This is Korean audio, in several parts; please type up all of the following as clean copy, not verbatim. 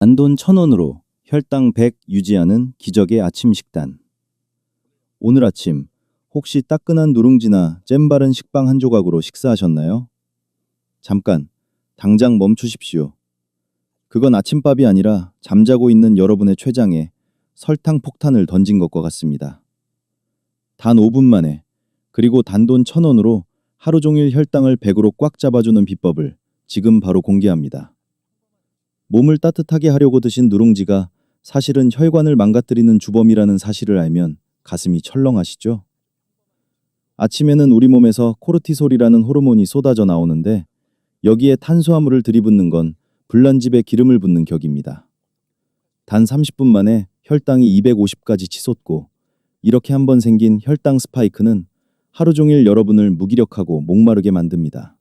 단돈 1,000원으로 혈당 100 유지하는 기적의 아침 식단. 오늘 아침 혹시 따끈한 누룽지나 잼 바른 식빵 한 조각으로 식사하셨나요? 잠깐, 당장 멈추십시오. 그건 아침밥이 아니라 잠자고 있는 여러분의 췌장에 설탕 폭탄을 던진 것과 같습니다. 단 5분 만에, 그리고 단돈 1,000원으로 하루 종일 혈당을 100으로 꽉 잡아주는 비법을 지금 바로 공개합니다. 몸을 따뜻하게 하려고 드신 누룽지가 사실은 혈관을 망가뜨리는 주범이라는 사실을 알면 가슴이 철렁하시죠? 아침에는 우리 몸에서 코르티솔이라는 호르몬이 쏟아져 나오는데 여기에 탄수화물을 들이붓는 건 불난집에 기름을 붓는 격입니다. 단 30분 만에 혈당이 250까지 치솟고 이렇게 한번 생긴 혈당 스파이크는 하루 종일 여러분을 무기력하고 목마르게 만듭니다.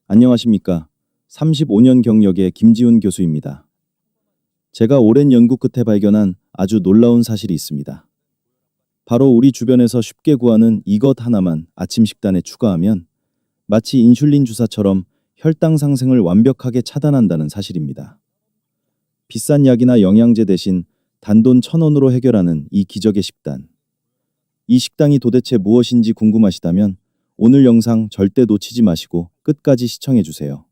안녕하십니까? 35년 경력의 김지훈 교수입니다. 제가 오랜 연구 끝에 발견한 아주 놀라운 사실이 있습니다. 바로 우리 주변에서 쉽게 구하는 이것 하나만 아침 식단에 추가하면 마치 인슐린 주사처럼 혈당 상승을 완벽하게 차단한다는 사실입니다. 비싼 약이나 영양제 대신 단돈 1,000원으로 해결하는 이 기적의 식단. 이 식당이 도대체 무엇인지 궁금하시다면 오늘 영상 절대 놓치지 마시고 끝까지 시청해주세요.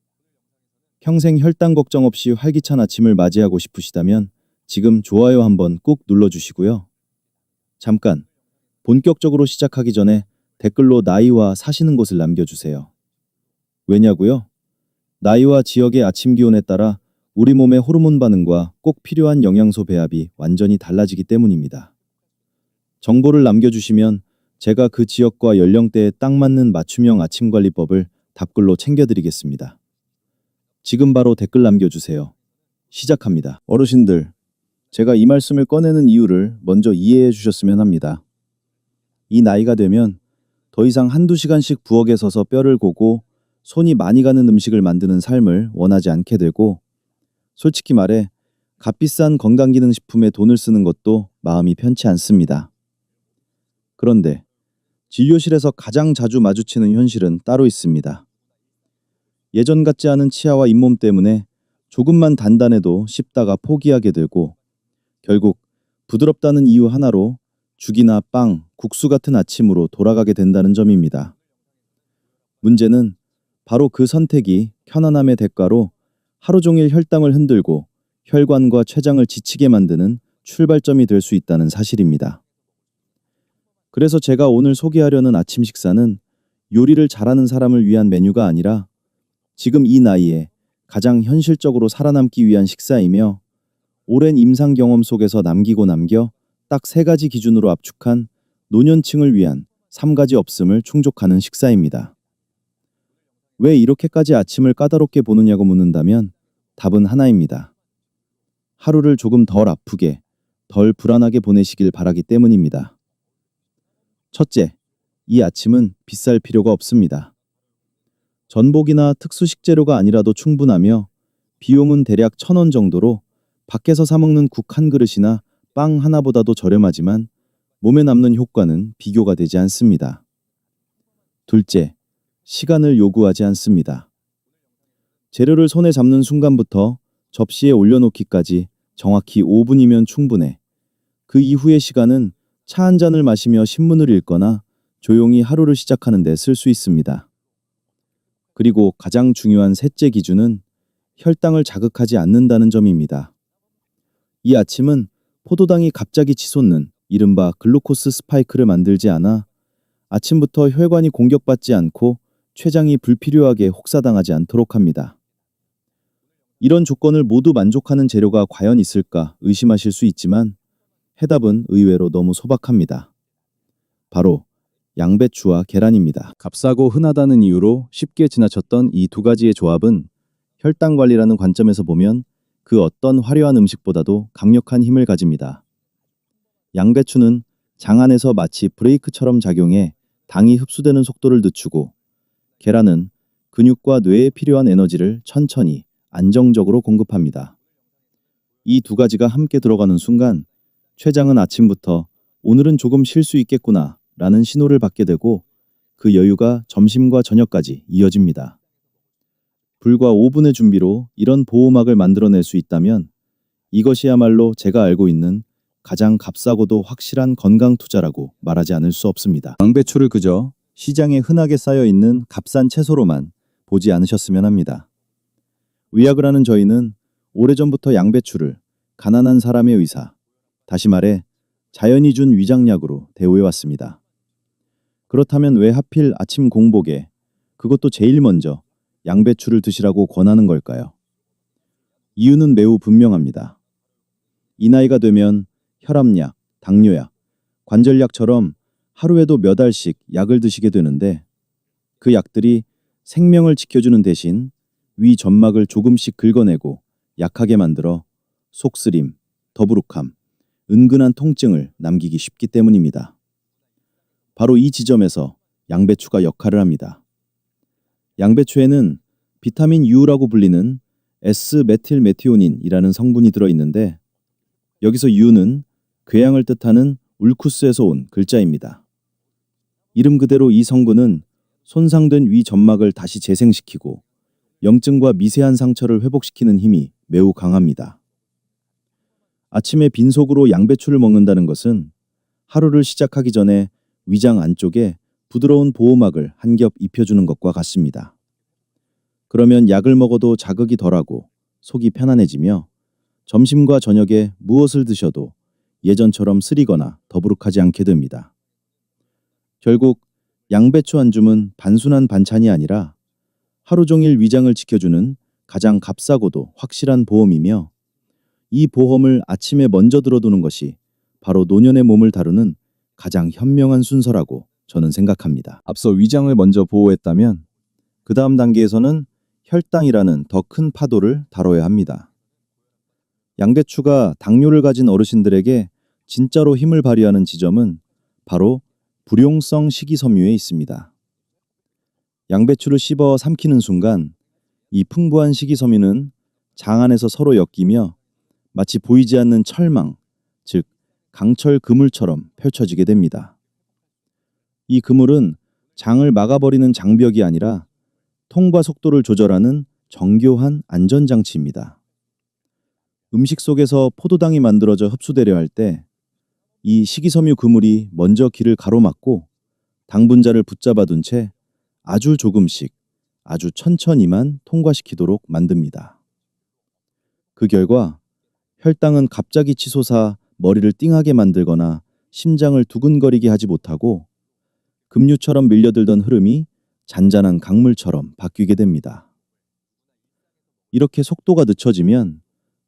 평생 혈당 걱정 없이 활기찬 아침을 맞이하고 싶으시다면 지금 좋아요 한번 꾹 눌러주시고요. 잠깐, 본격적으로 시작하기 전에 댓글로 나이와 사시는 곳을 남겨주세요. 왜냐고요? 나이와 지역의 아침 기온에 따라 우리 몸의 호르몬 반응과 꼭 필요한 영양소 배합이 완전히 달라지기 때문입니다. 정보를 남겨주시면 제가 그 지역과 연령대에 딱 맞는 맞춤형 아침관리법을 답글로 챙겨드리겠습니다. 지금 바로 댓글 남겨주세요. 시작합니다. 어르신들, 제가 이 말씀을 꺼내는 이유를 먼저 이해해 주셨으면 합니다. 이 나이가 되면 더 이상 한두 시간씩 부엌에 서서 뼈를 고고 손이 많이 가는 음식을 만드는 삶을 원하지 않게 되고 솔직히 말해 값비싼 건강기능식품에 돈을 쓰는 것도 마음이 편치 않습니다. 그런데 진료실에서 가장 자주 마주치는 현실은 따로 있습니다. 예전 같지 않은 치아와 잇몸 때문에 조금만 단단해도 씹다가 포기하게 되고 결국 부드럽다는 이유 하나로 죽이나 빵, 국수 같은 아침으로 돌아가게 된다는 점입니다. 문제는 바로 그 선택이 편안함의 대가로 하루 종일 혈당을 흔들고 혈관과 췌장을 지치게 만드는 출발점이 될 수 있다는 사실입니다. 그래서 제가 오늘 소개하려는 아침 식사는 요리를 잘하는 사람을 위한 메뉴가 아니라 지금 이 나이에 가장 현실적으로 살아남기 위한 식사이며 오랜 임상 경험 속에서 남기고 남겨 딱 3가지 기준으로 압축한 노년층을 위한 3가지 없음을 충족하는 식사입니다. 왜 이렇게까지 아침을 까다롭게 보느냐고 묻는다면 답은 하나입니다. 하루를 조금 덜 아프게, 덜 불안하게 보내시길 바라기 때문입니다. 첫째, 이 아침은 비쌀 필요가 없습니다. 전복이나 특수 식재료가 아니라도 충분하며 비용은 대략 1,000원 정도로 밖에서 사 먹는 국 한 그릇이나 빵 하나보다도 저렴하지만 몸에 남는 효과는 비교가 되지 않습니다. 둘째, 시간을 요구하지 않습니다. 재료를 손에 잡는 순간부터 접시에 올려놓기까지 정확히 5분이면 충분해. 그 이후의 시간은 차 한 잔을 마시며 신문을 읽거나 조용히 하루를 시작하는 데 쓸 수 있습니다. 그리고 가장 중요한 셋째 기준은 혈당을 자극하지 않는다는 점입니다. 이 아침은 포도당이 갑자기 치솟는 이른바 글루코스 스파이크를 만들지 않아 아침부터 혈관이 공격받지 않고 췌장이 불필요하게 혹사당하지 않도록 합니다. 이런 조건을 모두 만족하는 재료가 과연 있을까 의심하실 수 있지만 해답은 의외로 너무 소박합니다. 바로 양배추와 계란입니다. 값싸고 흔하다는 이유로 쉽게 지나쳤던 이 2가지의 조합은 혈당 관리라는 관점에서 보면 그 어떤 화려한 음식보다도 강력한 힘을 가집니다. 양배추는 장 안에서 마치 브레이크처럼 작용해 당이 흡수되는 속도를 늦추고 계란은 근육과 뇌에 필요한 에너지를 천천히 안정적으로 공급합니다. 이 2가지가 함께 들어가는 순간 췌장은 아침부터 오늘은 조금 쉴 수 있겠구나 라는 신호를 받게 되고 그 여유가 점심과 저녁까지 이어집니다. 불과 5분의 준비로 이런 보호막을 만들어낼 수 있다면 이것이야말로 제가 알고 있는 가장 값싸고도 확실한 건강 투자라고 말하지 않을 수 없습니다. 양배추를 그저 시장에 흔하게 쌓여 있는 값싼 채소로만 보지 않으셨으면 합니다. 의학을 하는 저희는 오래전부터 양배추를 가난한 사람의 의사, 다시 말해 자연이 준 위장약으로 대우해 왔습니다. 그렇다면 왜 하필 아침 공복에 그것도 제일 먼저 양배추를 드시라고 권하는 걸까요? 이유는 매우 분명합니다. 이 나이가 되면 혈압약, 당뇨약, 관절약처럼 하루에도 몇 알씩 약을 드시게 되는데 그 약들이 생명을 지켜주는 대신 위 점막을 조금씩 긁어내고 약하게 만들어 속쓰림, 더부룩함, 은근한 통증을 남기기 쉽기 때문입니다. 바로 이 지점에서 양배추가 역할을 합니다. 양배추에는 비타민 U라고 불리는 S메틸메티오닌이라는 성분이 들어있는데 여기서 U는 궤양을 뜻하는 울쿠스에서 온 글자입니다. 이름 그대로 이 성분은 손상된 위 점막을 다시 재생시키고 염증과 미세한 상처를 회복시키는 힘이 매우 강합니다. 아침에 빈속으로 양배추를 먹는다는 것은 하루를 시작하기 전에 위장 안쪽에 부드러운 보호막을 한 겹 입혀주는 것과 같습니다. 그러면 약을 먹어도 자극이 덜하고 속이 편안해지며 점심과 저녁에 무엇을 드셔도 예전처럼 쓰리거나 더부룩하지 않게 됩니다. 결국 양배추 한 줌은 단순한 반찬이 아니라 하루 종일 위장을 지켜주는 가장 값싸고도 확실한 보험이며 이 보험을 아침에 먼저 들어두는 것이 바로 노년의 몸을 다루는 가장 현명한 순서라고 저는 생각합니다. 앞서 위장을 먼저 보호했다면 그 다음 단계에서는 혈당이라는 더 큰 파도를 다뤄야 합니다. 양배추가 당뇨를 가진 어르신들에게 진짜로 힘을 발휘하는 지점은 바로 불용성 식이섬유에 있습니다. 양배추를 씹어 삼키는 순간 이 풍부한 식이섬유는 장 안에서 서로 엮이며 마치 보이지 않는 철망, 즉 강철 그물처럼 펼쳐지게 됩니다. 이 그물은 장을 막아버리는 장벽이 아니라 통과 속도를 조절하는 정교한 안전장치입니다. 음식 속에서 포도당이 만들어져 흡수되려 할 때 이 식이섬유 그물이 먼저 길을 가로막고 당분자를 붙잡아둔 채 아주 조금씩, 아주 천천히만 통과시키도록 만듭니다. 그 결과 혈당은 갑자기 치솟아 머리를 띵하게 만들거나 심장을 두근거리게 하지 못하고 급류처럼 밀려들던 흐름이 잔잔한 강물처럼 바뀌게 됩니다. 이렇게 속도가 늦춰지면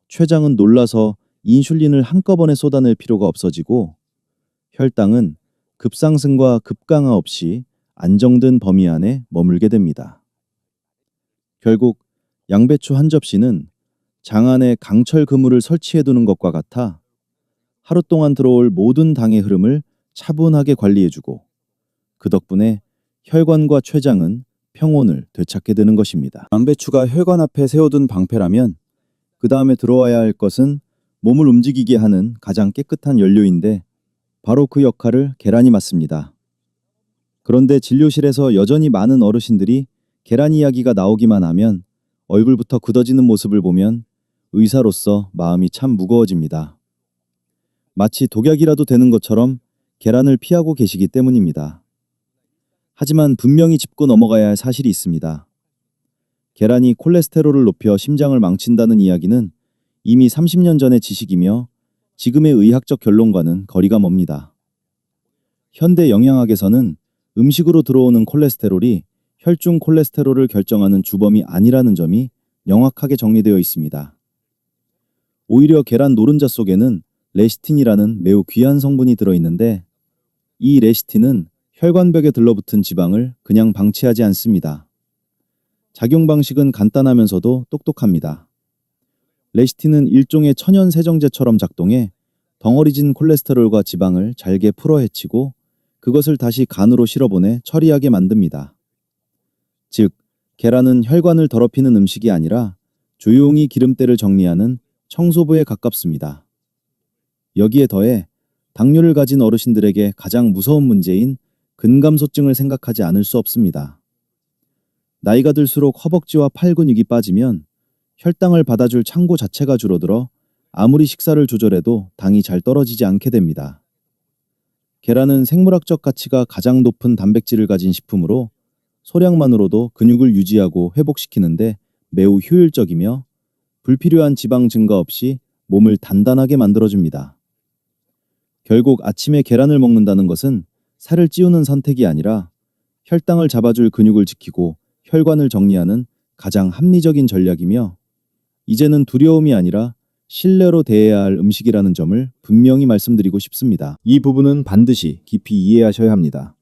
췌장은 놀라서 인슐린을 한꺼번에 쏟아낼 필요가 없어지고 혈당은 급상승과 급강하 없이 안정된 범위 안에 머물게 됩니다. 결국 양배추 한 접시는 장 안에 강철 그물을 설치해두는 것과 같아 하루 동안 들어올 모든 당의 흐름을 차분하게 관리해주고 그 덕분에 혈관과 췌장은 평온을 되찾게 되는 것입니다. 양배추가 혈관 앞에 세워둔 방패라면 그 다음에 들어와야 할 것은 몸을 움직이게 하는 가장 깨끗한 연료인데 바로 그 역할을 계란이 맡습니다. 그런데 진료실에서 여전히 많은 어르신들이 계란 이야기가 나오기만 하면 얼굴부터 굳어지는 모습을 보면 의사로서 마음이 참 무거워집니다. 마치 독약이라도 되는 것처럼 계란을 피하고 계시기 때문입니다. 하지만 분명히 짚고 넘어가야 할 사실이 있습니다. 계란이 콜레스테롤을 높여 심장을 망친다는 이야기는 이미 30년 전의 지식이며 지금의 의학적 결론과는 거리가 멉니다. 현대 영양학에서는 음식으로 들어오는 콜레스테롤이 혈중 콜레스테롤을 결정하는 주범이 아니라는 점이 명확하게 정리되어 있습니다. 오히려 계란 노른자 속에는 레시틴이라는 매우 귀한 성분이 들어있는데 이 레시틴은 혈관벽에 들러붙은 지방을 그냥 방치하지 않습니다. 작용 방식은 간단하면서도 똑똑합니다. 레시틴은 일종의 천연 세정제처럼 작동해 덩어리진 콜레스테롤과 지방을 잘게 풀어헤치고 그것을 다시 간으로 실어보내 처리하게 만듭니다. 즉, 계란은 혈관을 더럽히는 음식이 아니라 조용히 기름때를 정리하는 청소부에 가깝습니다. 여기에 더해 당뇨를 가진 어르신들에게 가장 무서운 문제인 근감소증을 생각하지 않을 수 없습니다. 나이가 들수록 허벅지와 팔 근육이 빠지면 혈당을 받아줄 창고 자체가 줄어들어 아무리 식사를 조절해도 당이 잘 떨어지지 않게 됩니다. 계란은 생물학적 가치가 가장 높은 단백질을 가진 식품으로 소량만으로도 근육을 유지하고 회복시키는데 매우 효율적이며 불필요한 지방 증가 없이 몸을 단단하게 만들어줍니다. 결국 아침에 계란을 먹는다는 것은 살을 찌우는 선택이 아니라 혈당을 잡아줄 근육을 지키고 혈관을 정리하는 가장 합리적인 전략이며, 이제는 두려움이 아니라 신뢰로 대해야 할 음식이라는 점을 분명히 말씀드리고 싶습니다. 이 부분은 반드시 깊이 이해하셔야 합니다.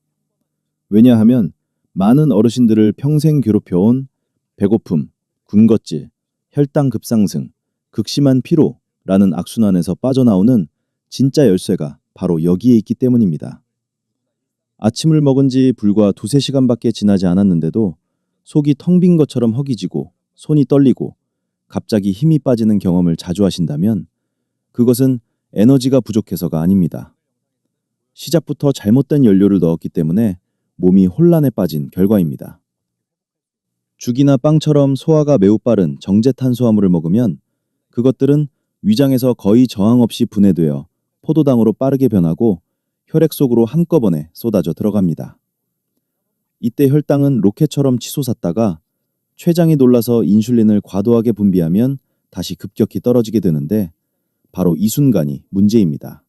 왜냐하면 많은 어르신들을 평생 괴롭혀온 배고픔, 군것질, 혈당 급상승, 극심한 피로라는 악순환에서 빠져나오는 진짜 열쇠가 바로 여기에 있기 때문입니다. 아침을 먹은 지 불과 2~3시간밖에 지나지 않았는데도 속이 텅 빈 것처럼 허기지고 손이 떨리고 갑자기 힘이 빠지는 경험을 자주 하신다면 그것은 에너지가 부족해서가 아닙니다. 시작부터 잘못된 연료를 넣었기 때문에 몸이 혼란에 빠진 결과입니다. 죽이나 빵처럼 소화가 매우 빠른 정제 탄수화물을 먹으면 그것들은 위장에서 거의 저항 없이 분해되어 포도당으로 빠르게 변하고 혈액 속으로 한꺼번에 쏟아져 들어갑니다. 이때 혈당은 로켓처럼 치솟았다가 췌장이 놀라서 인슐린을 과도하게 분비하면 다시 급격히 떨어지게 되는데, 바로 이 순간이 문제입니다.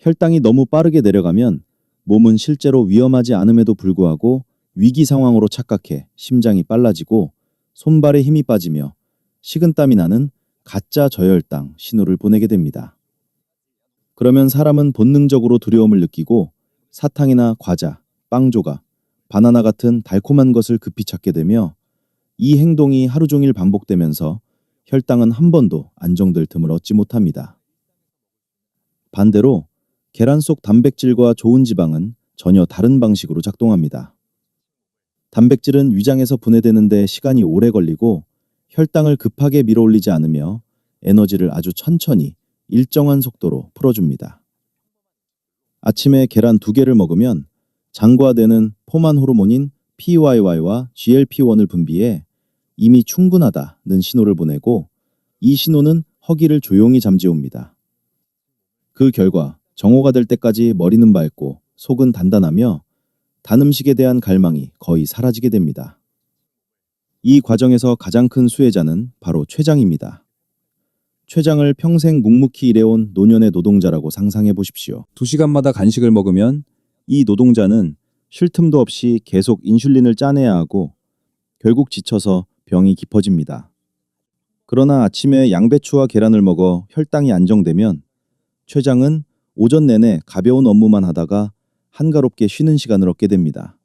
혈당이 너무 빠르게 내려가면 몸은 실제로 위험하지 않음에도 불구하고 위기 상황으로 착각해 심장이 빨라지고 손발에 힘이 빠지며 식은땀이 나는 가짜 저혈당 신호를 보내게 됩니다. 그러면 사람은 본능적으로 두려움을 느끼고 사탕이나 과자, 빵 조각, 바나나 같은 달콤한 것을 급히 찾게 되며, 이 행동이 하루 종일 반복되면서 혈당은 한 번도 안정될 틈을 얻지 못합니다. 반대로 계란 속 단백질과 좋은 지방은 전혀 다른 방식으로 작동합니다. 단백질은 위장에서 분해되는데 시간이 오래 걸리고 혈당을 급하게 밀어올리지 않으며 에너지를 아주 천천히 일정한 속도로 풀어줍니다. 아침에 계란 2개를 먹으면 장과되는 포만 호르몬인 PYY와 GLP-1을 분비해 이미 충분하다는 신호를 보내고, 이 신호는 허기를 조용히 잠재웁니다. 그 결과 정오가 될 때까지 머리는 맑고 속은 단단하며 단 음식에 대한 갈망이 거의 사라지게 됩니다. 이 과정에서 가장 큰 수혜자는 바로 췌장입니다. 췌장을 평생 묵묵히 일해온 노년의 노동자라고 상상해 보십시오. 2시간마다 간식을 먹으면 이 노동자는 쉴 틈도 없이 계속 인슐린을 짜내야 하고 결국 지쳐서 병이 깊어집니다. 그러나 아침에 양배추와 계란을 먹어 혈당이 안정되면 췌장은 오전 내내 가벼운 업무만 하다가 한가롭게 쉬는 시간을 얻게 됩니다.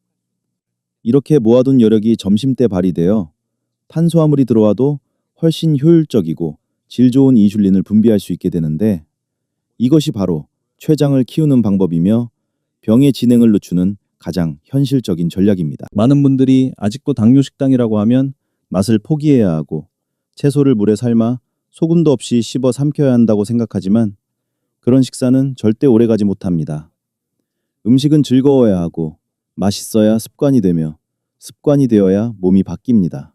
이렇게 모아둔 여력이 점심때 발휘되어 탄수화물이 들어와도 훨씬 효율적이고 질 좋은 인슐린을 분비할 수 있게 되는데, 이것이 바로 췌장을 키우는 방법이며 병의 진행을 늦추는 가장 현실적인 전략입니다. 많은 분들이 아직도 당뇨 식단이라고 하면 맛을 포기해야 하고 채소를 물에 삶아 소금도 없이 씹어 삼켜야 한다고 생각하지만, 그런 식사는 절대 오래가지 못합니다. 음식은 즐거워야 하고 맛있어야 습관이 되며 습관이 되어야 몸이 바뀝니다.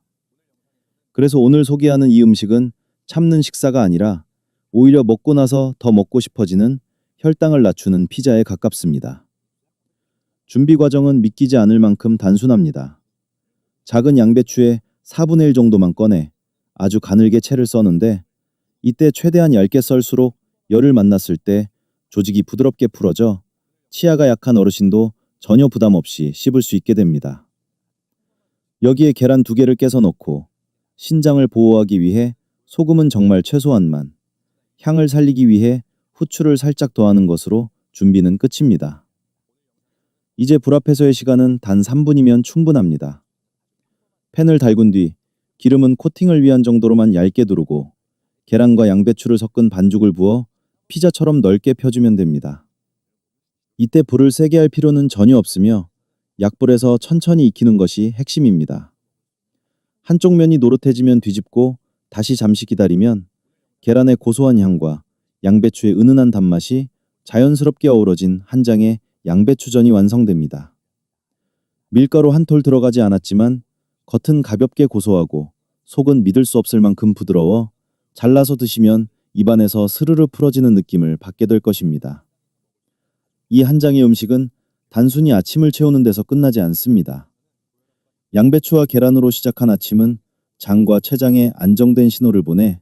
그래서 오늘 소개하는 이 음식은 참는 식사가 아니라 오히려 먹고 나서 더 먹고 싶어지는 혈당을 낮추는 피자에 가깝습니다. 준비 과정은 믿기지 않을 만큼 단순합니다. 작은 양배추에 4분의 1 정도만 꺼내 아주 가늘게 채를 써는데, 이때 최대한 얇게 썰수록 열을 만났을 때 조직이 부드럽게 풀어져 치아가 약한 어르신도 전혀 부담 없이 씹을 수 있게 됩니다. 여기에 계란 2개를 깨서 넣고 신장을 보호하기 위해 소금은 정말 최소한만, 향을 살리기 위해 후추를 살짝 더하는 것으로 준비는 끝입니다. 이제 불 앞에서의 시간은 단 3분이면 충분합니다. 팬을 달군 뒤 기름은 코팅을 위한 정도로만 얇게 두르고 계란과 양배추를 섞은 반죽을 부어 피자처럼 넓게 펴주면 됩니다. 이때 불을 세게 할 필요는 전혀 없으며 약불에서 천천히 익히는 것이 핵심입니다. 한쪽 면이 노릇해지면 뒤집고 다시 잠시 기다리면 계란의 고소한 향과 양배추의 은은한 단맛이 자연스럽게 어우러진 한 장의 양배추전이 완성됩니다. 밀가루 한 톨 들어가지 않았지만 겉은 가볍게 고소하고 속은 믿을 수 없을 만큼 부드러워 잘라서 드시면 입안에서 스르르 풀어지는 느낌을 받게 될 것입니다. 이 한 장의 음식은 단순히 아침을 채우는 데서 끝나지 않습니다. 양배추와 계란으로 시작한 아침은 장과 췌장에 안정된 신호를 보내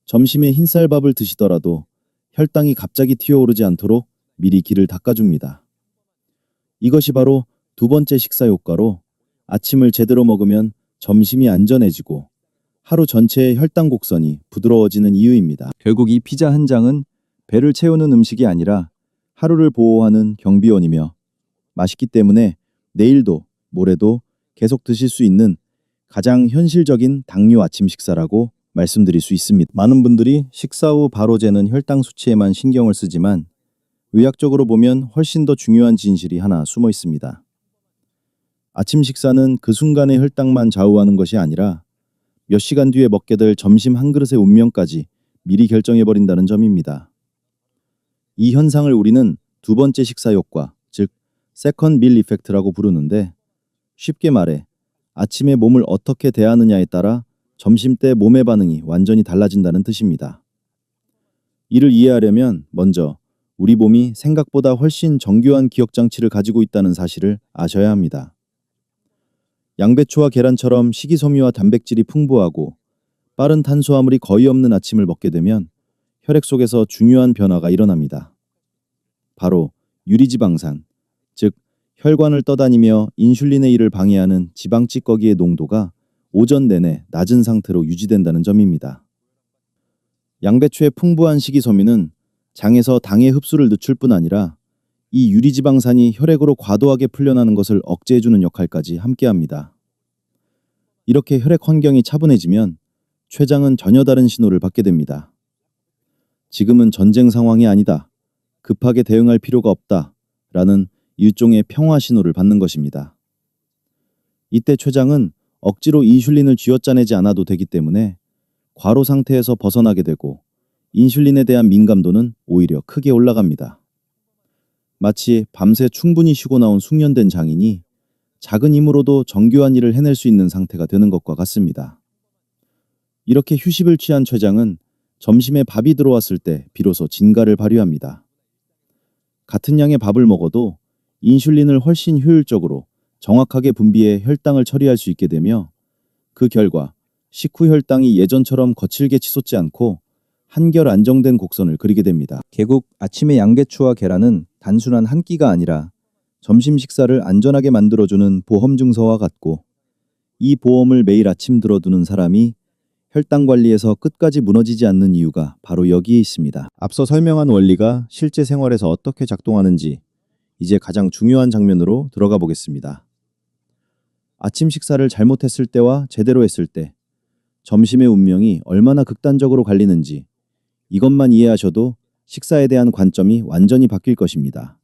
점심에 흰쌀밥을 드시더라도 혈당이 갑자기 튀어오르지 않도록 미리 길을 닦아줍니다. 이것이 바로 두 번째 식사 효과로 아침을 제대로 먹으면 점심이 안전해지고 하루 전체의 혈당 곡선이 부드러워지는 이유입니다. 결국 이 피자 한 장은 배를 채우는 음식이 아니라 하루를 보호하는 경비원이며 맛있기 때문에 내일도 모레도 계속 드실 수 있는 가장 현실적인 당뇨 아침 식사라고 말씀드릴 수 있습니다. 많은 분들이 식사 후 바로 재는 혈당 수치에만 신경을 쓰지만 의학적으로 보면 훨씬 더 중요한 진실이 하나 숨어 있습니다. 아침 식사는 그 순간의 혈당만 좌우하는 것이 아니라 몇 시간 뒤에 먹게 될 점심 한 그릇의 운명까지 미리 결정해버린다는 점입니다. 이 현상을 우리는 두 번째 식사 효과, 즉 세컨드 밀 이펙트라고 부르는데 쉽게 말해 아침에 몸을 어떻게 대하느냐에 따라 점심때 몸의 반응이 완전히 달라진다는 뜻입니다. 이를 이해하려면 먼저 우리 몸이 생각보다 훨씬 정교한 기억장치를 가지고 있다는 사실을 아셔야 합니다. 양배추와 계란처럼 식이섬유와 단백질이 풍부하고 빠른 탄수화물이 거의 없는 아침을 먹게 되면 혈액 속에서 중요한 변화가 일어납니다. 바로 유리지방산, 즉 혈관을 떠다니며 인슐린의 일을 방해하는 지방 찌꺼기의 농도가 오전 내내 낮은 상태로 유지된다는 점입니다. 양배추의 풍부한 식이섬유는 장에서 당의 흡수를 늦출 뿐 아니라 이 유리지방산이 혈액으로 과도하게 풀려나는 것을 억제해주는 역할까지 함께합니다. 이렇게 혈액 환경이 차분해지면 췌장은 전혀 다른 신호를 받게 됩니다. 지금은 전쟁 상황이 아니다. 급하게 대응할 필요가 없다. 라는 일종의 평화 신호를 받는 것입니다. 이때 췌장은 억지로 인슐린을 쥐어짜내지 않아도 되기 때문에 과로 상태에서 벗어나게 되고 인슐린에 대한 민감도는 오히려 크게 올라갑니다. 마치 밤새 충분히 쉬고 나온 숙련된 장인이 작은 힘으로도 정교한 일을 해낼 수 있는 상태가 되는 것과 같습니다. 이렇게 휴식을 취한 췌장은 점심에 밥이 들어왔을 때 비로소 진가를 발휘합니다. 같은 양의 밥을 먹어도 인슐린을 훨씬 효율적으로 정확하게 분비해 혈당을 처리할 수 있게 되며 그 결과 식후 혈당이 예전처럼 거칠게 치솟지 않고 한결 안정된 곡선을 그리게 됩니다. 결국 아침에 양배추와 계란은 단순한 한 끼가 아니라 점심 식사를 안전하게 만들어주는 보험 증서와 같고 이 보험을 매일 아침 들어두는 사람이 혈당 관리에서 끝까지 무너지지 않는 이유가 바로 여기에 있습니다. 앞서 설명한 원리가 실제 생활에서 어떻게 작동하는지 이제 가장 중요한 장면으로 들어가 보겠습니다. 아침 식사를 잘못했을 때와 제대로 했을 때 점심의 운명이 얼마나 극단적으로 갈리는지 이것만 이해하셔도 식사에 대한 관점이 완전히 바뀔 것입니다.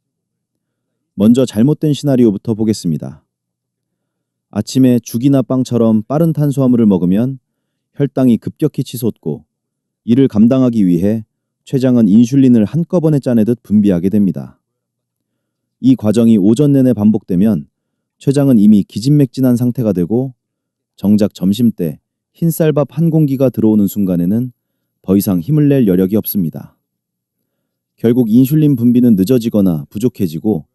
먼저 잘못된 시나리오부터 보겠습니다. 아침에 죽이나 빵처럼 빠른 탄수화물을 먹으면 혈당이 급격히 치솟고 이를 감당하기 위해 췌장은 인슐린을 한꺼번에 짜내듯 분비하게 됩니다. 이 과정이 오전 내내 반복되면 췌장은 이미 기진맥진한 상태가 되고 정작 점심때 흰쌀밥 한 공기가 들어오는 순간에는 더 이상 힘을 낼 여력이 없습니다. 결국 인슐린 분비는 늦어지거나 부족해지고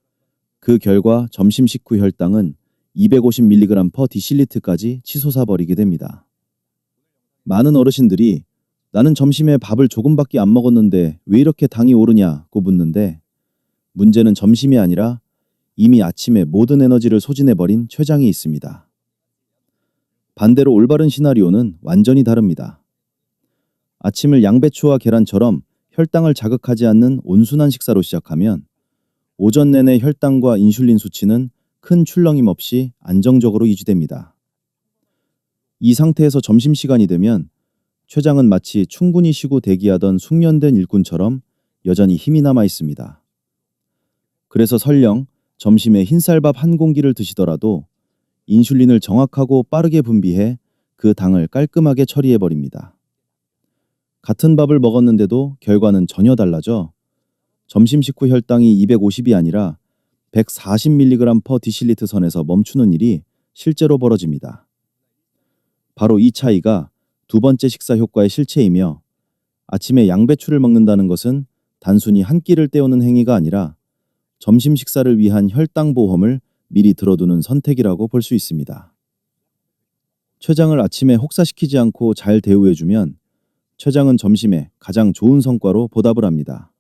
그 결과 점심 식후 혈당은 250mg/dl까지 치솟아 버리게 됩니다. 많은 어르신들이 나는 점심에 밥을 조금밖에 안 먹었는데 왜 이렇게 당이 오르냐고 묻는데 문제는 점심이 아니라 이미 아침에 모든 에너지를 소진해버린 췌장이 있습니다. 반대로 올바른 시나리오는 완전히 다릅니다. 아침을 양배추와 계란처럼 혈당을 자극하지 않는 온순한 식사로 시작하면 오전 내내 혈당과 인슐린 수치는 큰 출렁임 없이 안정적으로 유지됩니다. 이 상태에서 점심시간이 되면 췌장은 마치 충분히 쉬고 대기하던 숙련된 일꾼처럼 여전히 힘이 남아 있습니다. 그래서 설령 점심에 흰쌀밥 한 공기를 드시더라도 인슐린을 정확하고 빠르게 분비해 그 당을 깔끔하게 처리해버립니다. 같은 밥을 먹었는데도 결과는 전혀 달라져 점심 식후 혈당이 250이 아니라 140mg/dl 선에서 멈추는 일이 실제로 벌어집니다. 바로 이 차이가 두 번째 식사 효과의 실체이며 아침에 양배추를 먹는다는 것은 단순히 한 끼를 때우는 행위가 아니라 점심 식사를 위한 혈당 보험을 미리 들어두는 선택이라고 볼 수 있습니다. 췌장을 아침에 혹사시키지 않고 잘 대우해주면 췌장은 점심에 가장 좋은 성과로 보답을 합니다.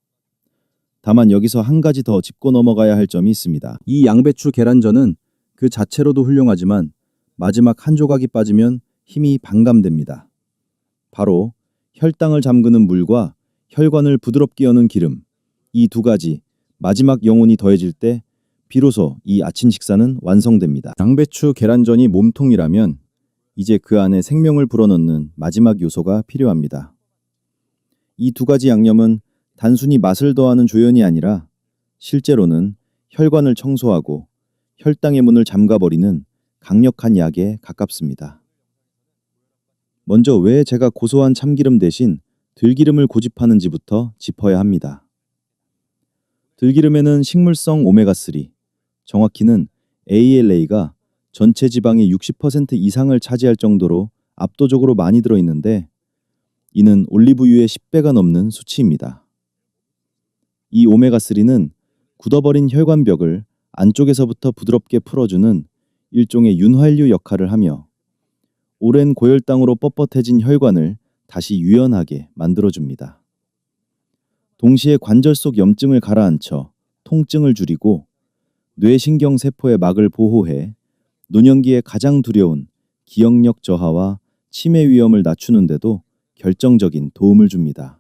다만 여기서 한 가지 더 짚고 넘어가야 할 점이 있습니다. 이 양배추 계란전은 그 자체로도 훌륭하지만 마지막 한 조각이 빠지면 힘이 반감됩니다. 바로 혈당을 잠그는 물과 혈관을 부드럽게 여는 기름, 이 두 가지 마지막 영혼이 더해질 때 비로소 이 아침 식사는 완성됩니다. 양배추 계란전이 몸통이라면 이제 그 안에 생명을 불어넣는 마지막 요소가 필요합니다. 이 두 가지 양념은 단순히 맛을 더하는 조연이 아니라 실제로는 혈관을 청소하고 혈당의 문을 잠가버리는 강력한 약에 가깝습니다. 먼저 왜 제가 고소한 참기름 대신 들기름을 고집하는지부터 짚어야 합니다. 들기름에는 식물성 오메가3, 정확히는 ALA가 전체 지방의 60% 이상을 차지할 정도로 압도적으로 많이 들어있는데 이는 올리브유의 10배가 넘는 수치입니다. 이 오메가3는 굳어버린 혈관벽을 안쪽에서부터 부드럽게 풀어주는 일종의 윤활유 역할을 하며 오랜 고혈당으로 뻣뻣해진 혈관을 다시 유연하게 만들어줍니다. 동시에 관절 속 염증을 가라앉혀 통증을 줄이고 뇌신경 세포의 막을 보호해 노년기에 가장 두려운 기억력 저하와 치매 위험을 낮추는 데도 결정적인 도움을 줍니다.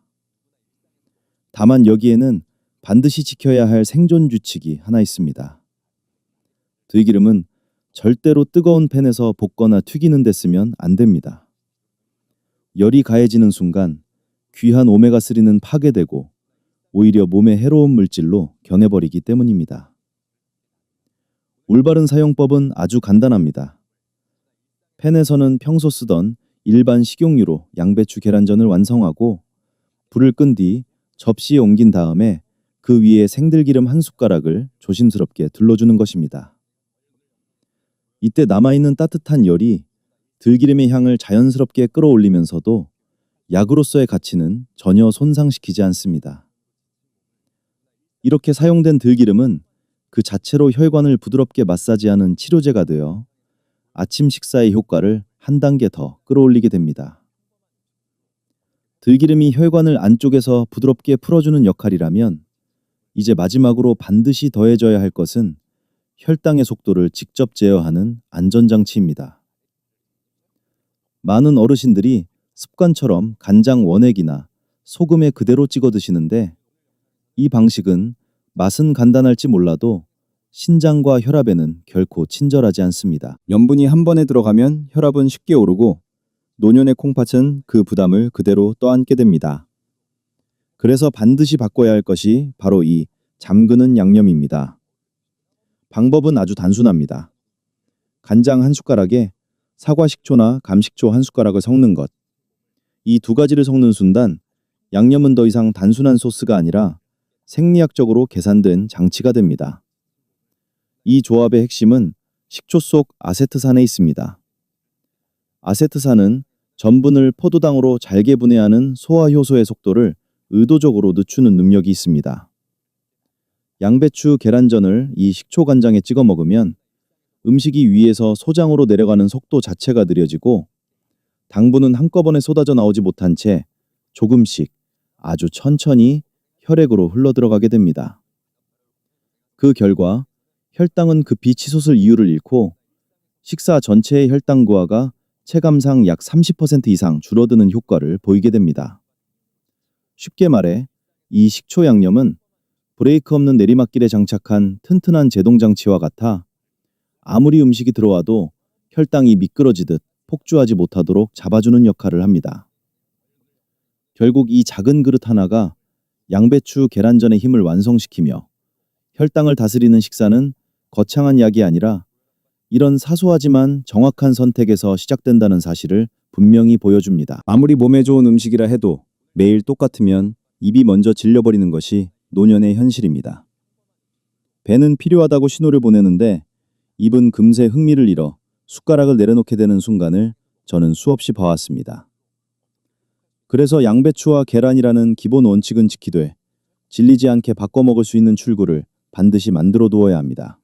다만 여기에는 반드시 지켜야 할 생존 규칙이 하나 있습니다. 들기름은 절대로 뜨거운 팬에서 볶거나 튀기는 데 쓰면 안 됩니다. 열이 가해지는 순간 귀한 오메가3는 파괴되고 오히려 몸에 해로운 물질로 변해버리기 때문입니다. 올바른 사용법은 아주 간단합니다. 팬에서는 평소 쓰던 일반 식용유로 양배추 계란전을 완성하고 불을 끈 뒤 접시에 옮긴 다음에 그 위에 생들기름 한 숟가락을 조심스럽게 둘러주는 것입니다. 이때 남아있는 따뜻한 열이 들기름의 향을 자연스럽게 끌어올리면서도 약으로서의 가치는 전혀 손상시키지 않습니다. 이렇게 사용된 들기름은 그 자체로 혈관을 부드럽게 마사지하는 치료제가 되어 아침 식사의 효과를 한 단계 더 끌어올리게 됩니다. 들기름이 혈관을 안쪽에서 부드럽게 풀어주는 역할이라면 이제 마지막으로 반드시 더해져야 할 것은 혈당의 속도를 직접 제어하는 안전장치입니다. 많은 어르신들이 습관처럼 간장 원액이나 소금에 그대로 찍어 드시는데 이 방식은 맛은 간단할지 몰라도 신장과 혈압에는 결코 친절하지 않습니다. 염분이 한 번에 들어가면 혈압은 쉽게 오르고 노년의 콩팥은 그 부담을 그대로 떠안게 됩니다. 그래서 반드시 바꿔야 할 것이 바로 이 잠그는 양념입니다. 방법은 아주 단순합니다. 간장 한 숟가락에 사과 식초나 감식초 한 숟가락을 섞는 것. 이 두 가지를 섞는 순간 양념은 더 이상 단순한 소스가 아니라 생리학적으로 계산된 장치가 됩니다. 이 조합의 핵심은 식초 속 아세트산에 있습니다. 아세트산은 전분을 포도당으로 잘게 분해하는 소화효소의 속도를 의도적으로 늦추는 능력이 있습니다. 양배추 계란전을 이 식초 간장에 찍어 먹으면 음식이 위에서 소장으로 내려가는 속도 자체가 느려지고 당분은 한꺼번에 쏟아져 나오지 못한 채 조금씩 아주 천천히 혈액으로 흘러들어가게 됩니다. 그 결과 혈당은 급히 치솟을 이유를 잃고 식사 전체의 혈당 고하가 체감상 약 30% 이상 줄어드는 효과를 보이게 됩니다. 쉽게 말해 이 식초 양념은 브레이크 없는 내리막길에 장착한 튼튼한 제동장치와 같아 아무리 음식이 들어와도 혈당이 미끄러지듯 폭주하지 못하도록 잡아주는 역할을 합니다. 결국 이 작은 그릇 하나가 양배추 계란전의 힘을 완성시키며 혈당을 다스리는 식사는 거창한 약이 아니라 이런 사소하지만 정확한 선택에서 시작된다는 사실을 분명히 보여줍니다. 아무리 몸에 좋은 음식이라 해도 매일 똑같으면 입이 먼저 질려버리는 것이 노년의 현실입니다. 배는 필요하다고 신호를 보내는데 입은 금세 흥미를 잃어 숟가락을 내려놓게 되는 순간을 저는 수없이 봐왔습니다. 그래서 양배추와 계란이라는 기본 원칙은 지키되 질리지 않게 바꿔 먹을 수 있는 출구를 반드시 만들어 두어야 합니다.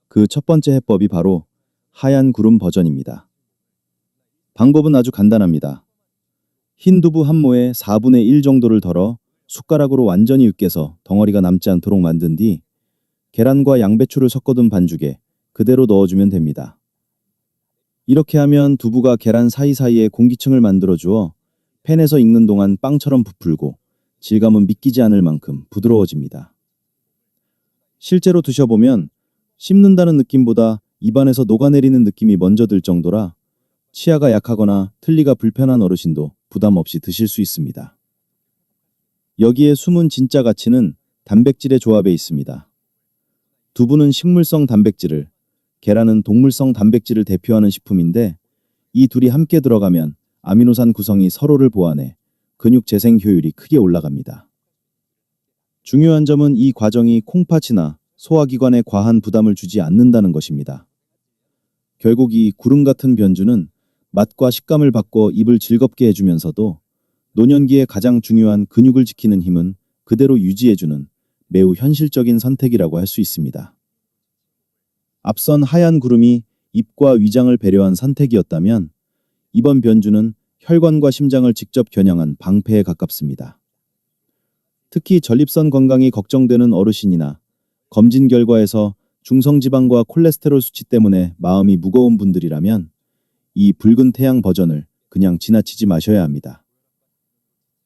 그 첫 번째 해법이 바로 하얀 구름 버전입니다. 방법은 아주 간단합니다. 흰 두부 한 모에 4분의 1 정도를 덜어 숟가락으로 완전히 으깨서 덩어리가 남지 않도록 만든 뒤 계란과 양배추를 섞어둔 반죽에 그대로 넣어주면 됩니다. 이렇게 하면 두부가 계란 사이사이에 공기층을 만들어주어 팬에서 익는 동안 빵처럼 부풀고 질감은 믿기지 않을 만큼 부드러워집니다. 실제로 드셔보면 씹는다는 느낌보다 입안에서 녹아내리는 느낌이 먼저 들 정도라 치아가 약하거나 틀니가 불편한 어르신도 부담 없이 드실 수 있습니다. 여기에 숨은 진짜 가치는 단백질의 조합에 있습니다. 두부는 식물성 단백질을, 계란은 동물성 단백질을 대표하는 식품인데 이 둘이 함께 들어가면 아미노산 구성이 서로를 보완해 근육 재생 효율이 크게 올라갑니다. 중요한 점은 이 과정이 콩팥이나 소화기관에 과한 부담을 주지 않는다는 것입니다. 결국 이 구름 같은 변주는 맛과 식감을 바꿔 입을 즐겁게 해주면서도 노년기에 가장 중요한 근육을 지키는 힘은 그대로 유지해주는 매우 현실적인 선택이라고 할 수 있습니다. 앞선 하얀 구름이 입과 위장을 배려한 선택이었다면 이번 변주는 혈관과 심장을 직접 겨냥한 방패에 가깝습니다. 특히 전립선 건강이 걱정되는 어르신이나 검진 결과에서 중성지방과 콜레스테롤 수치 때문에 마음이 무거운 분들이라면 이 붉은 태양 버전을 그냥 지나치지 마셔야 합니다.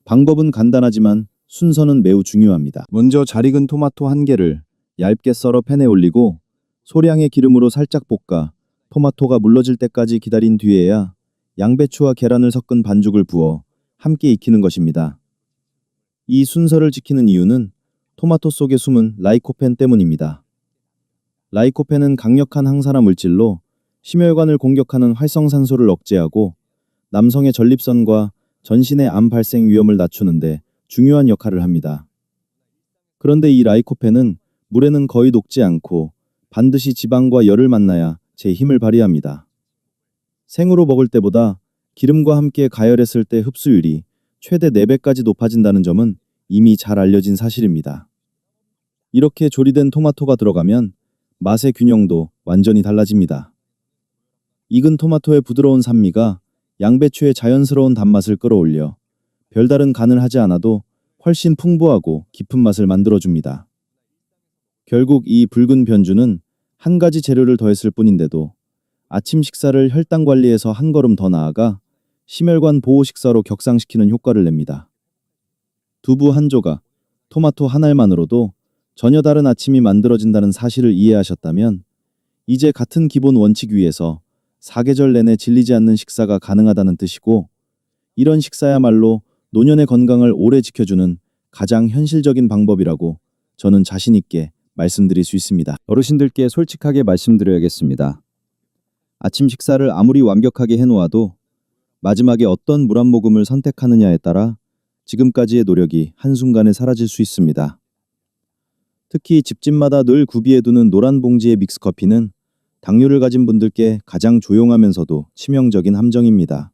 방법은 간단하지만 순서는 매우 중요합니다. 먼저 잘 익은 토마토 1개를 얇게 썰어 팬에 올리고 소량의 기름으로 살짝 볶아 토마토가 물러질 때까지 기다린 뒤에야 양배추와 계란을 섞은 반죽을 부어 함께 익히는 것입니다. 이 순서를 지키는 이유는 토마토 속에 숨은 라이코펜 때문입니다. 라이코펜은 강력한 항산화 물질로 심혈관을 공격하는 활성산소를 억제하고 남성의 전립선과 전신의 암 발생 위험을 낮추는데 중요한 역할을 합니다. 그런데 이 라이코펜은 물에는 거의 녹지 않고 반드시 지방과 열을 만나야 제 힘을 발휘합니다. 생으로 먹을 때보다 기름과 함께 가열했을 때 흡수율이 최대 4배까지 높아진다는 점은 이미 잘 알려진 사실입니다. 이렇게 조리된 토마토가 들어가면 맛의 균형도 완전히 달라집니다. 익은 토마토의 부드러운 산미가 양배추의 자연스러운 단맛을 끌어올려 별다른 간을 하지 않아도 훨씬 풍부하고 깊은 맛을 만들어줍니다. 결국 이 붉은 변주는 한 가지 재료를 더했을 뿐인데도 아침 식사를 혈당 관리에서 한 걸음 더 나아가 심혈관 보호 식사로 격상시키는 효과를 냅니다. 두부 한 조각, 토마토 한 알만으로도 전혀 다른 아침이 만들어진다는 사실을 이해하셨다면 이제 같은 기본 원칙 위에서 사계절 내내 질리지 않는 식사가 가능하다는 뜻이고 이런 식사야말로 노년의 건강을 오래 지켜주는 가장 현실적인 방법이라고 저는 자신 있게 말씀드릴 수 있습니다. 어르신들께 솔직하게 말씀드려야겠습니다. 아침 식사를 아무리 완벽하게 해놓아도 마지막에 어떤 물 한 모금을 선택하느냐에 따라 지금까지의 노력이 한순간에 사라질 수 있습니다. 특히 집집마다 늘 구비해두는 노란 봉지의 믹스커피는 당뇨를 가진 분들께 가장 조용하면서도 치명적인 함정입니다.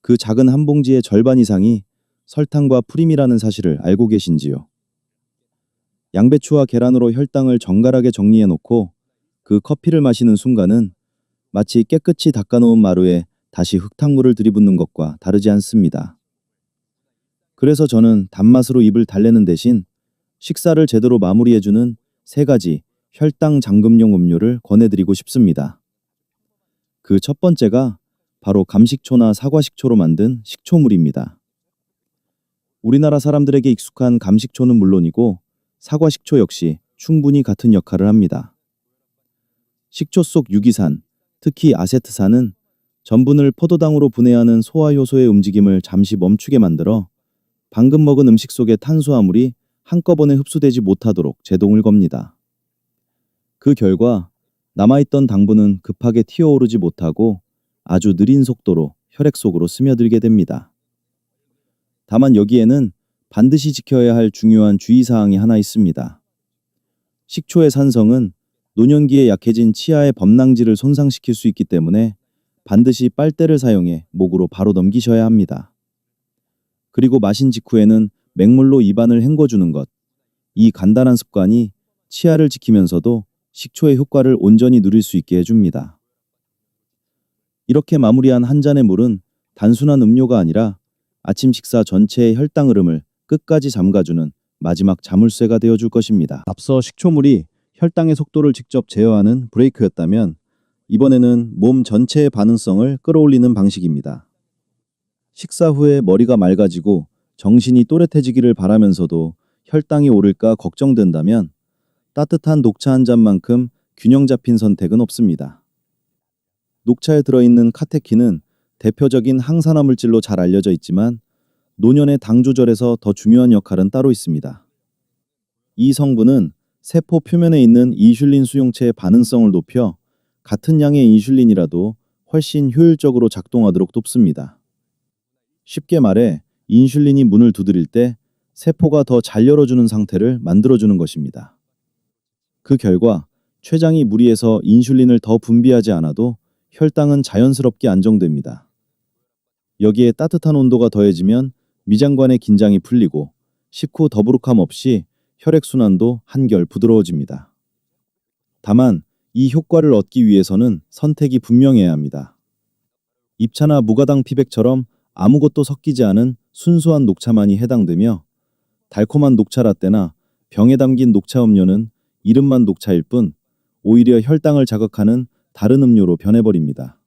그 작은 한 봉지의 절반 이상이 설탕과 프림이라는 사실을 알고 계신지요? 양배추와 계란으로 혈당을 정갈하게 정리해놓고 그 커피를 마시는 순간은 마치 깨끗이 닦아놓은 마루에 다시 흙탕물을 들이붓는 것과 다르지 않습니다. 그래서 저는 단맛으로 입을 달래는 대신 식사를 제대로 마무리해주는 3가지 혈당 잠금용 음료를 권해드리고 싶습니다. 그 첫 번째가 바로 감식초나 사과식초로 만든 식초물입니다. 우리나라 사람들에게 익숙한 감식초는 물론이고 사과식초 역시 충분히 같은 역할을 합니다. 식초 속 유기산, 특히 아세트산은 전분을 포도당으로 분해하는 소화효소의 움직임을 잠시 멈추게 만들어 방금 먹은 음식 속의 탄수화물이 한꺼번에 흡수되지 못하도록 제동을 겁니다. 그 결과 남아있던 당분은 급하게 튀어오르지 못하고 아주 느린 속도로 혈액 속으로 스며들게 됩니다. 다만 여기에는 반드시 지켜야 할 중요한 주의사항이 하나 있습니다. 식초의 산성은 노년기에 약해진 치아의 범낭지를 손상시킬 수 있기 때문에 반드시 빨대를 사용해 목으로 바로 넘기셔야 합니다. 그리고 마신 직후에는 맹물로 입안을 헹궈주는 것. 이 간단한 습관이 치아를 지키면서도 식초의 효과를 온전히 누릴 수 있게 해줍니다. 이렇게 마무리한 한 잔의 물은 단순한 음료가 아니라 아침 식사 전체의 혈당 흐름을 끝까지 잠가주는 마지막 자물쇠가 되어줄 것입니다. 앞서 식초물이 혈당의 속도를 직접 제어하는 브레이크였다면 이번에는 몸 전체의 반응성을 끌어올리는 방식입니다. 식사 후에 머리가 맑아지고 정신이 또렷해지기를 바라면서도 혈당이 오를까 걱정된다면 따뜻한 녹차 한 잔만큼 균형 잡힌 선택은 없습니다. 녹차에 들어있는 카테킨은 대표적인 항산화 물질로 잘 알려져 있지만 노년의 당 조절에서 더 중요한 역할은 따로 있습니다. 이 성분은 세포 표면에 있는 인슐린 수용체의 반응성을 높여 같은 양의 인슐린이라도 훨씬 효율적으로 작동하도록 돕습니다. 쉽게 말해 인슐린이 문을 두드릴 때 세포가 더 잘 열어주는 상태를 만들어주는 것입니다. 그 결과 췌장이 무리해서 인슐린을 더 분비하지 않아도 혈당은 자연스럽게 안정됩니다. 여기에 따뜻한 온도가 더해지면 미장관의 긴장이 풀리고 식후 더부룩함 없이 혈액순환도 한결 부드러워집니다. 다만 이 효과를 얻기 위해서는 선택이 분명해야 합니다. 잎차나 무가당 피백처럼 아무것도 섞이지 않은 순수한 녹차만이 해당되며 달콤한 녹차 라떼나 병에 담긴 녹차 음료는 이름만 녹차일 뿐 오히려 혈당을 자극하는 다른 음료로 변해버립니다.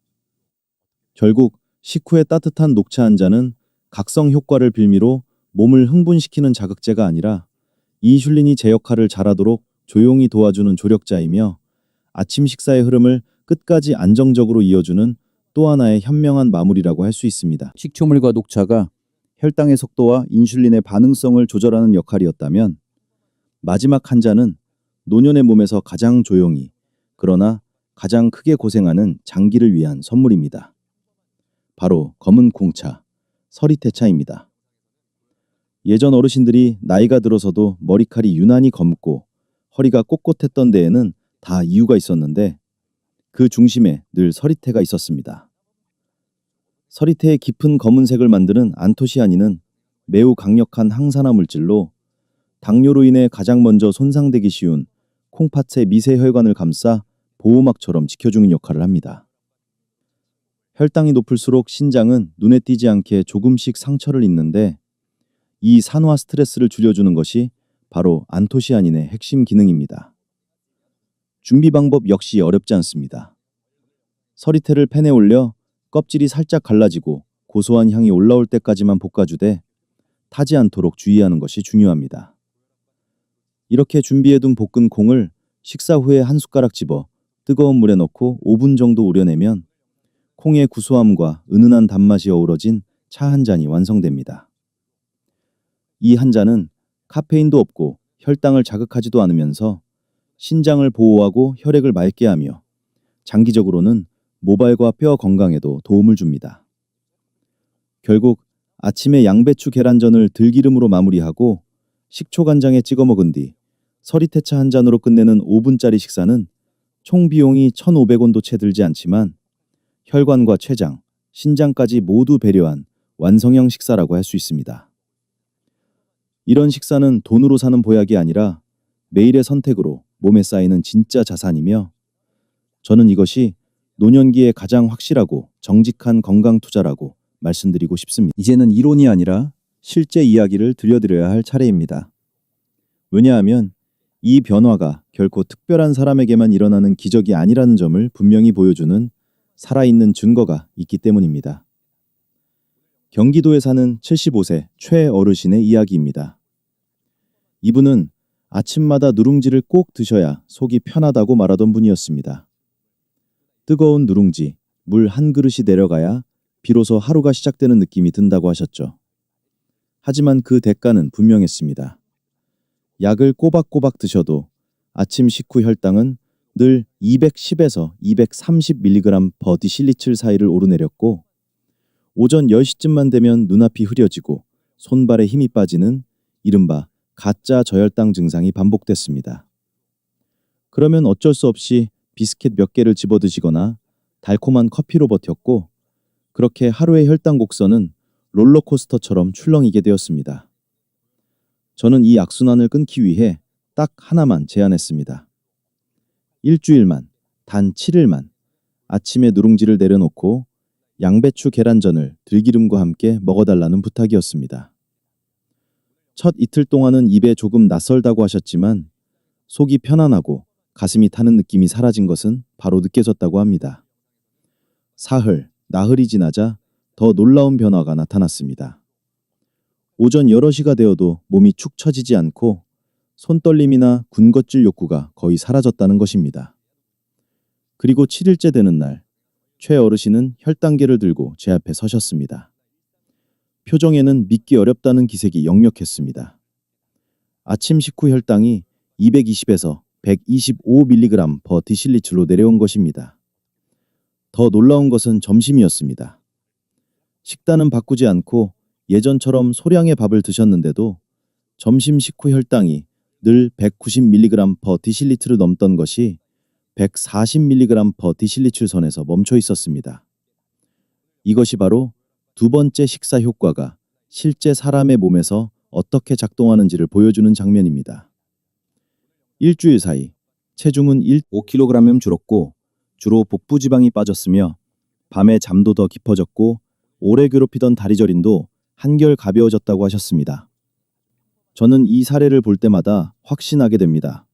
결국 식후에 따뜻한 녹차 한 잔은 각성 효과를 빌미로 몸을 흥분시키는 자극제가 아니라 인슐린이 제 역할을 잘하도록 조용히 도와주는 조력자이며 아침 식사의 흐름을 끝까지 안정적으로 이어주는 또 하나의 현명한 마무리라고 할 수 있습니다. 식초물과 녹차가 혈당의 속도와 인슐린의 반응성을 조절하는 역할이었다면 마지막 한 잔은 노년의 몸에서 가장 조용히 그러나 가장 크게 고생하는 장기를 위한 선물입니다. 바로 검은 콩차, 서리태차입니다. 예전 어르신들이 나이가 들어서도 머리칼이 유난히 검고 허리가 꼿꼿했던 데에는 다 이유가 있었는데 그 중심에 늘 서리태가 있었습니다. 서리태의 깊은 검은색을 만드는 안토시아닌은 매우 강력한 항산화 물질로 당뇨로 인해 가장 먼저 손상되기 쉬운 콩팥의 미세 혈관을 감싸 보호막처럼 지켜주는 역할을 합니다. 혈당이 높을수록 신장은 눈에 띄지 않게 조금씩 상처를 입는데 이 산화 스트레스를 줄여주는 것이 바로 안토시아닌의 핵심 기능입니다. 준비 방법 역시 어렵지 않습니다. 서리태를 팬에 올려 껍질이 살짝 갈라지고 고소한 향이 올라올 때까지만 볶아주되 타지 않도록 주의하는 것이 중요합니다. 이렇게 준비해둔 볶은 콩을 식사 후에 한 숟가락 집어 뜨거운 물에 넣고 5분 정도 우려내면 콩의 구수함과 은은한 단맛이 어우러진 차 한 잔이 완성됩니다. 이 한 잔은 카페인도 없고 혈당을 자극하지도 않으면서 신장을 보호하고 혈액을 맑게 하며 장기적으로는 모발과 뼈 건강에도 도움을 줍니다. 결국 아침에 양배추 계란전을 들기름으로 마무리하고 식초 간장에 찍어 먹은 뒤 서리태차 한 잔으로 끝내는 5분짜리 식사는 총 비용이 1,500원도 채 들지 않지만 혈관과 췌장, 신장까지 모두 배려한 완성형 식사라고 할 수 있습니다. 이런 식사는 돈으로 사는 보약이 아니라 매일의 선택으로 몸에 쌓이는 진짜 자산이며 저는 이것이 노년기에 가장 확실하고 정직한 건강 투자라고 말씀드리고 싶습니다. 이제는 이론이 아니라 실제 이야기를 들려드려야 할 차례입니다. 왜냐하면 이 변화가 결코 특별한 사람에게만 일어나는 기적이 아니라는 점을 분명히 보여주는 살아있는 증거가 있기 때문입니다. 경기도에 사는 75세 최 어르신의 이야기입니다. 이분은 아침마다 누룽지를 꼭 드셔야 속이 편하다고 말하던 분이었습니다. 뜨거운 누룽지, 물 한 그릇이 내려가야 비로소 하루가 시작되는 느낌이 든다고 하셨죠. 하지만 그 대가는 분명했습니다. 약을 꼬박꼬박 드셔도 아침 식후 혈당은 늘 210에서 230mg 버디실리칠 사이를 오르내렸고 오전 10시쯤만 되면 눈앞이 흐려지고 손발에 힘이 빠지는 이른바 가짜 저혈당 증상이 반복됐습니다. 그러면 어쩔 수 없이 비스켓 몇 개를 집어드시거나 달콤한 커피로 버텼고 그렇게 하루의 혈당 곡선은 롤러코스터처럼 출렁이게 되었습니다. 저는 이 악순환을 끊기 위해 딱 하나만 제안했습니다. 일주일만, 단 7일만 아침에 누룽지를 내려놓고 양배추 계란전을 들기름과 함께 먹어달라는 부탁이었습니다. 첫 이틀 동안은 입에 조금 낯설다고 하셨지만 속이 편안하고 가슴이 타는 느낌이 사라진 것은 바로 느껴졌다고 합니다. 사흘, 나흘이 지나자 더 놀라운 변화가 나타났습니다. 오전 6시가 되어도 몸이 축 처지지 않고 손떨림이나 군것질 욕구가 거의 사라졌다는 것입니다. 그리고 7일째 되는 날, 최 어르신은 혈당계를 들고 제 앞에 서셨습니다. 표정에는 믿기 어렵다는 기색이 역력했습니다. 아침 식후 혈당이 220에서 125mg/dl로 내려온 것입니다. 더 놀라운 것은 점심이었습니다. 식단은 바꾸지 않고 예전처럼 소량의 밥을 드셨는데도 점심 식후 혈당이 늘 190mg/dl를 넘던 것이 140mg/dl 선에서 멈춰 있었습니다. 이것이 바로 두 번째 식사 효과가 실제 사람의 몸에서 어떻게 작동하는지를 보여주는 장면입니다. 일주일 사이 체중은 5kg쯤 줄었고 주로 복부 지방이 빠졌으며 밤에 잠도 더 깊어졌고 오래 괴롭히던 다리 저림도 한결 가벼워졌다고 하셨습니다. 저는 이 사례를 볼 때마다 확신하게 됩니다.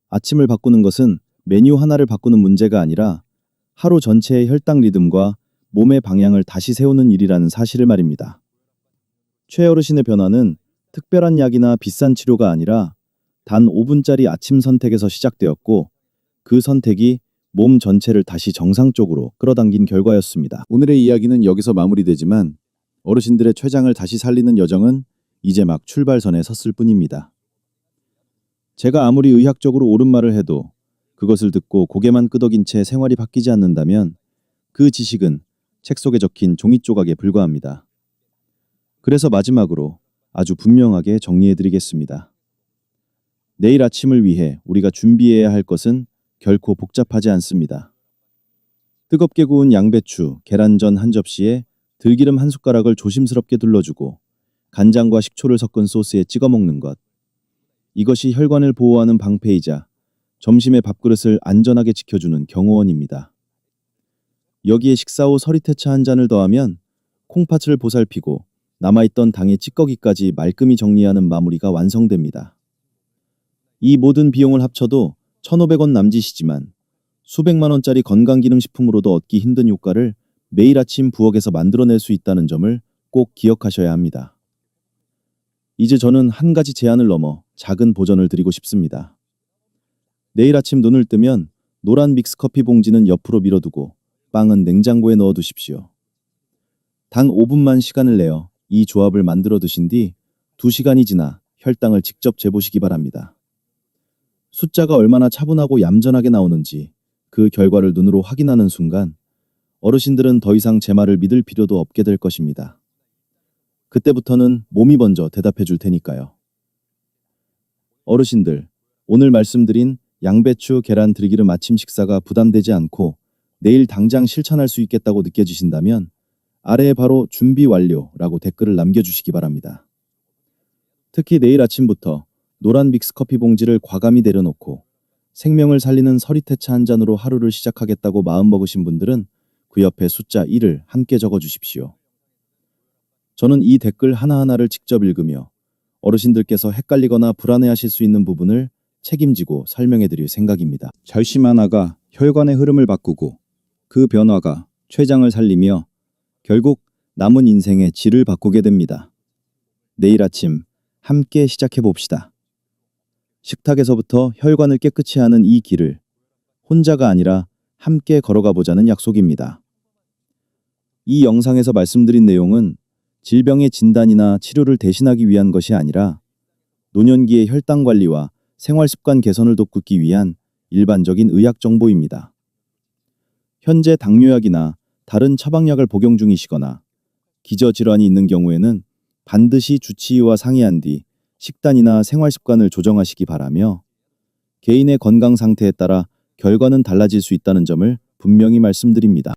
아침을 바꾸는 것은 메뉴 하나를 바꾸는 문제가 아니라 하루 전체의 혈당 리듬과 몸의 방향을 다시 세우는 일이라는 사실을 말입니다. 최 어르신의 변화는 특별한 약이나 비싼 치료가 아니라 단 5분짜리 아침 선택에서 시작되었고 그 선택이 몸 전체를 다시 정상 쪽으로 끌어당긴 결과였습니다. 오늘의 이야기는 여기서 마무리되지만 어르신들의 췌장을 다시 살리는 여정은 이제 막 출발선에 섰을 뿐입니다. 제가 아무리 의학적으로 옳은 말을 해도 그것을 듣고 고개만 끄덕인 채 생활이 바뀌지 않는다면 그 지식은 책 속에 적힌 종이 조각에 불과합니다. 그래서 마지막으로 아주 분명하게 정리해드리겠습니다. 내일 아침을 위해 우리가 준비해야 할 것은 결코 복잡하지 않습니다. 뜨겁게 구운 양배추, 계란전 한 접시에 들기름 한 숟가락을 조심스럽게 둘러주고 간장과 식초를 섞은 소스에 찍어 먹는 것. 이것이 혈관을 보호하는 방패이자 점심의 밥그릇을 안전하게 지켜주는 경호원입니다. 여기에 식사 후 서리태차 한 잔을 더하면 콩팥을 보살피고 남아있던 당의 찌꺼기까지 말끔히 정리하는 마무리가 완성됩니다. 이 모든 비용을 합쳐도 1,500원 남짓이지만 수백만 원짜리 건강기능식품으로도 얻기 힘든 효과를 매일 아침 부엌에서 만들어낼 수 있다는 점을 꼭 기억하셔야 합니다. 이제 저는 한 가지 제안을 넘어 작은 보전을 드리고 싶습니다. 내일 아침 눈을 뜨면 노란 믹스커피 봉지는 옆으로 밀어두고 빵은 냉장고에 넣어두십시오. 단 5분만 시간을 내어 이 조합을 만들어 드신 뒤 2시간이 지나 혈당을 직접 재보시기 바랍니다. 숫자가 얼마나 차분하고 얌전하게 나오는지 그 결과를 눈으로 확인하는 순간 어르신들은 더 이상 제 말을 믿을 필요도 없게 될 것입니다. 그때부터는 몸이 먼저 대답해 줄 테니까요. 어르신들, 오늘 말씀드린 양배추, 계란, 들기름 아침 식사가 부담되지 않고 내일 당장 실천할 수 있겠다고 느껴지신다면 아래에 바로 준비 완료라고 댓글을 남겨주시기 바랍니다. 특히 내일 아침부터 노란 믹스커피 봉지를 과감히 내려놓고 생명을 살리는 서리태차 한 잔으로 하루를 시작하겠다고 마음먹으신 분들은 그 옆에 숫자 1을 함께 적어주십시오. 저는 이 댓글 하나하나를 직접 읽으며 어르신들께서 헷갈리거나 불안해하실 수 있는 부분을 책임지고 설명해 드릴 생각입니다. 결심 하나가 혈관의 흐름을 바꾸고 그 변화가 췌장을 살리며 결국 남은 인생의 질을 바꾸게 됩니다. 내일 아침 함께 시작해 봅시다. 식탁에서부터 혈관을 깨끗이 하는 이 길을 혼자가 아니라 함께 걸어가 보자는 약속입니다. 이 영상에서 말씀드린 내용은 질병의 진단이나 치료를 대신하기 위한 것이 아니라 노년기의 혈당 관리와 생활습관 개선을 돕기 위한 일반적인 의학 정보입니다. 현재 당뇨약이나 다른 처방약을 복용 중이시거나 기저질환이 있는 경우에는 반드시 주치의와 상의한 뒤 식단이나 생활습관을 조정하시기 바라며 개인의 건강 상태에 따라 결과는 달라질 수 있다는 점을 분명히 말씀드립니다.